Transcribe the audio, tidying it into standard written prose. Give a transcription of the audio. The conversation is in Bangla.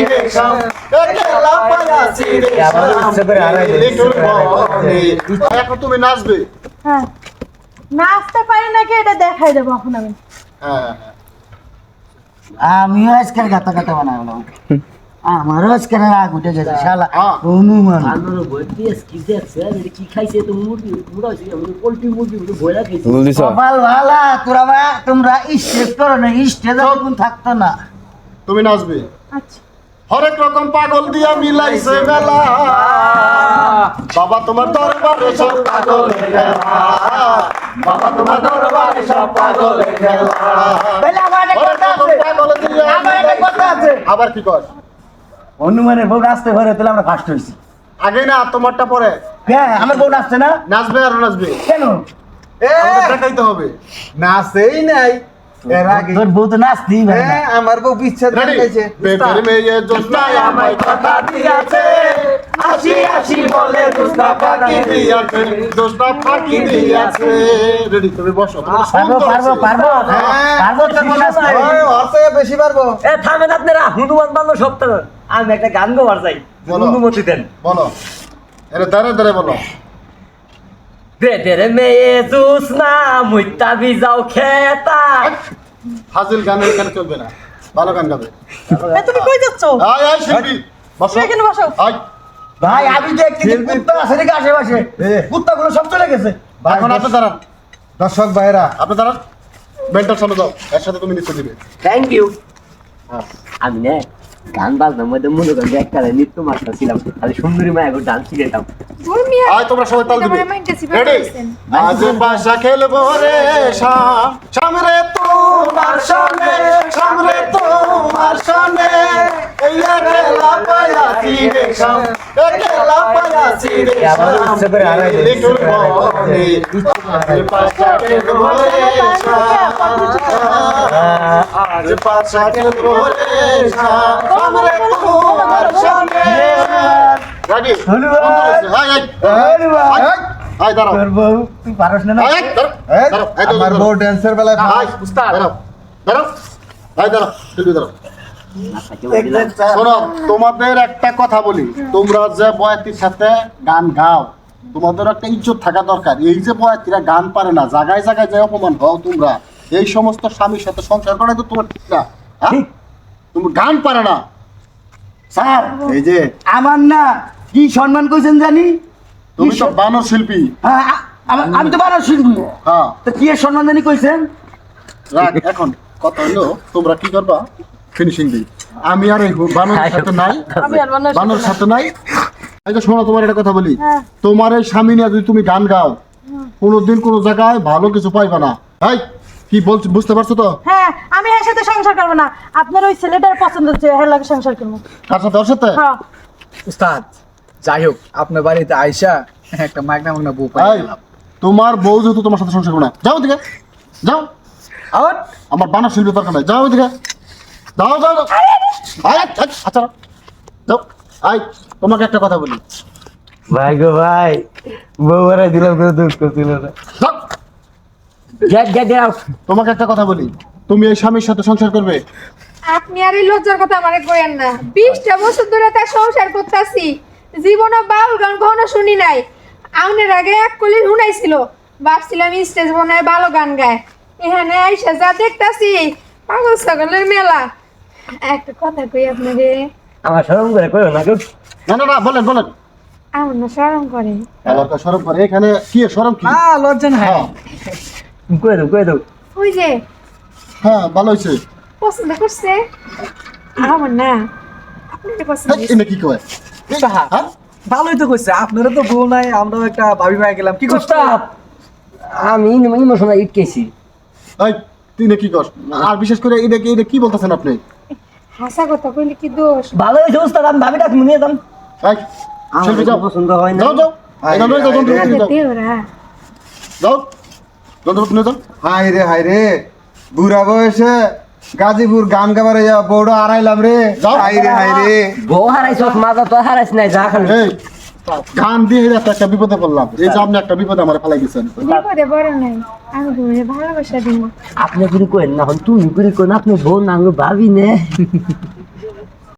রেশম একলা পায়াছি এখন তুমি নাচবে হ্যাঁ নাচতে পারি নাকি এটা দেখাই দেবো এখন আমি হ্যাঁ আমিও আজকাল গাতা গাতা বানালাম আমারও আজকাল রাগ উঠে গেছে শালা হনুমান কপাল ভালা তোমরা স্টেজ করো না স্টেজ থাকতো না তুমি নাচবে আচ্ছা হরেক রকম পাগল দিয়া মিলাইছে মেলা বাবা তোমার দরবারে সব পাগল বাবা তোমার দরবারে সব পাগল আবার কি কর হনুমানের বউ নাচতে ঘরে তাহলে আমরা ফার্স্ট হয়েছি আগে না তোমারটা পরে হ্যাঁ আমার বউ নাচছে না নাচবে আর নাচবে কেন দেখাইতে হবে নাচেই নাই এর আগে তোর বউ তো নাচতেই পারে না। আমার বউ বিচ্ছেদ দেখাইছে বেকার মেয়ে জোসনায় আমায় কথা দিয়েছে আসি আসি বলে জোসনা ফাঁকি দিয়েছে জোসনা ফাঁকি দিয়েছে রেডি তুমি বসো পারবো তোর বউ নাচতে আছে বেশি পারবো এ থামেন আপনারা হনুমান বাংলা সপ্তাহ আমি একটা গান গাওয়ার চাই অনুমতি দেন বলো এরে দাঁড়ে দাঁড়ে বলো বেদের মেয়ে জোসনা মুইতা বিজাও খেতা হাজিল গান এখানে চলবে না ভালো গান গাবে এ, তুমি কই যাচ্ছ আয় আয় শিল্পী বসো এখানে বসো আয় ভাই আমি দেখছি যে কুত্তা আছে নাকি আশেপাশে কুত্তাগুলো সব চলে গেছে এখন আপনি দাঁড়ান দর্শক ভাইরা আপনি দাঁড়ান মেন্টাল সামনে যাও এর সাথে তুমি নিচে দিবে থ্যাংক ইউ আমি না গান বাজনার মধ্যে মনে করেন যে একটা নৃত্য মাস্টার ছিলাম খালি সুন্দরী মায়া করে ডান্স শিখেতাম আয় তোমরা সবাই তাল দিবে রেডি আজ পাশা খেলবো রে শাম সামরে তোমার সামনে সামরে তোমার সামনে এই খেলা পায়াছি রে শাম খেলা পায়াছি রে শাম লিটল বনে আজ পাশা খেলবো রে শাম আজ পাশা খেলবো রে শাম সামরে তোমার সামনে রেডি আয় দাঁড়াও তোর বউ তুই পারস না আয় দাঁড়াও আমার বউ ড্যান্সের বেলায় আয় উস্তাদ দাঁড়াও দাঁড়াও আয় দাঁড়াও শিল্পী দাঁড়াও শোনো তোমাদের একটা কথা বলি তোমরা যে বয়াতির সাথে গান গাও তোমাদের একটা ইজ্জত থাকা দরকার এই যে বয়াতিরা গান পারে না জায়গায় জায়গায় যে অপমান হও তোমরা এই সমস্ত স্বামীর সাথে সংসার করা তো তোমার ঠিক না হ্যাঁ তুমি গান পারে না স্যার এই যে আমার না কি সম্মান কইছেন জানি তুমি তো বানর শিল্পী হ্যাঁ, আমি তো বারো শিল্পী হ্যাঁ তো কি এর সম্মান জানি কইছেন রাখ এখন কথা হলো তোমরা কি করবা ফিনিশিং দিই আমি আর এই বানরের সাথে নাই আমি আর বানরের সাথে বানরের সাথে নাই এই যে শোনো তোমার একটা কথা বলি হ্যাঁ। তোমার এই স্বামী নিয়ে যদি তুমি গান গাও কোনোদিন কোনো জায়গায় ভালো কিছু পাইবা না এই কি বলছি বুঝতে পারছো তো হ্যাঁ আমি এর সাথে সংসার করবো না আপনার ওই ছেলেটার পছন্দ হচ্ছে এর লাগে সংসার করবো কার সাথে ওর সাথে হ্যাঁ উস্তাদ যাই হোক আপনার বাড়িতে আইসা একটা মাগনা মাগনা বউ পাই এই, তোমার বউ যেহেতু তোমার সাথে সংসার করবে না যাও ওদিকে যাও আউট আমার বানর শিল্পী দরকার নাই যাও ওদিকে যাও যাও যাও। আয়, আয়, আচ্ছা যাও আই তোমাকে একটা কথা বলি ভাই গো ভাই বউ হারাই দিলাম কোনো দুঃখ ছিল না যাও তোমাকে একটা কথা বলি তুমি এই স্বামীর সাথে সংসার করবে আপনি আর এই লজ্জার কথা আমারে কইেন না 20টা বছর ধরে তার সংসার করতেছি জীবনে বাউল গান কখনো শুনি নাই আউনের আগে এক কলি শুনাইছিল ভাবছিলাম স্টেজ বানায় ভালো গান গায় এখানে আইসা যা দেখতাছি পাগল ছাগলের মেলা একটা কথা কই আপনারে আমার শরম করে কইও না গো না না না বলেন বলেন আমার না শরম করে আমার তো সরব করে এখানে কি সরব কি লজ্জা না হ্যাঁ কই দাও ওই যে হ্যাঁ ভালো হয়েছে পছন্দ করছে আমার না আপনার পছন্দ হইছে? এটা কি কয় হ্যাঁ ভালোই তো কইছে আপনারা তো বউ নাই আমরাও একটা ভাবি ভাই গেলাম কি করতে উস্তাদ আমি ইমোশনাল ইটকেছি এই তুই না কি কর আর বিশেষ করে এটা কি বলতেছেন আপনি হাসা কথা কইলে কি দোষ ভালো হয়েছে উস্তাদ আমি ভাবিটা নিয়ে যাম এই শিল্পী যাও পছন্দ হয় না যাও যাও এখানে যাও যাও দেওরা যাও যন্ত্রপাতি নিয়ে যাও হাই রে বুড়া বয়সে গাজীপুর গান গাবারে যা বড় আড়াইলাম রে যাও। হাই রে বউ হারাইছ মাজা তো হারাইছ নাই যা খালি এই গান দিয়ে একটা বিপদে পড়লাম এই যে আপনি একটা বিপদে আমার ফেলাই দিচ্ছেন বিপদে বড় নাই আমি তোমারে ভালোবাসা দিব আপনি করে কইন না তুমি করে কইন আপনি বউ না ভাবি নে